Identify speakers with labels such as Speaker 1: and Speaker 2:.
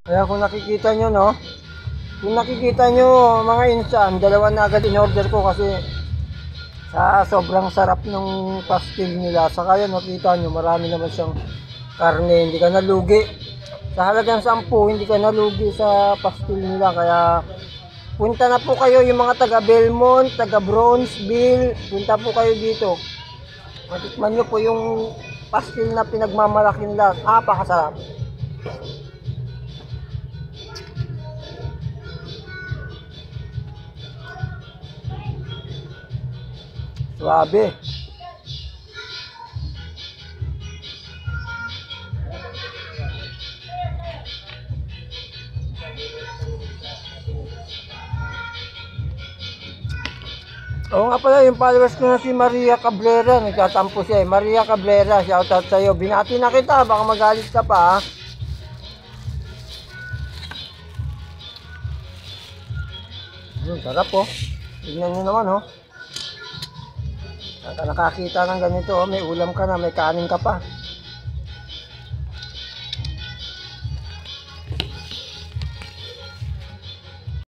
Speaker 1: Kaya kung nakikita nyo, no? Kung nakikita nyo, mga insan, dalawa na agad in-order ko kasi sa sobrang sarap ng pastil nila. Saka yun, nakita nyo, marami naman siyang karne. Hindi ka nalugi. Sa halagang 10, hindi ka nalugi sa pastil nila. Kaya punta na po kayo yung mga taga Belmont, taga Bronzeville. Punta po kayo dito. Matikman nyo po yung pastil na pinagmamalaki nila. Napakasarap. Suabe. Oo nga pala, yung followers ko na si Maria Cabrera, nagtatampo siya eh. Maria Cabrera, shoutout sa'yo. Binati na kita, baka magalit ka pa ha. Sarap oh. Tignan nyo naman oh. Nakakita ng ganito oh, may ulam ka na, may kanin ka pa.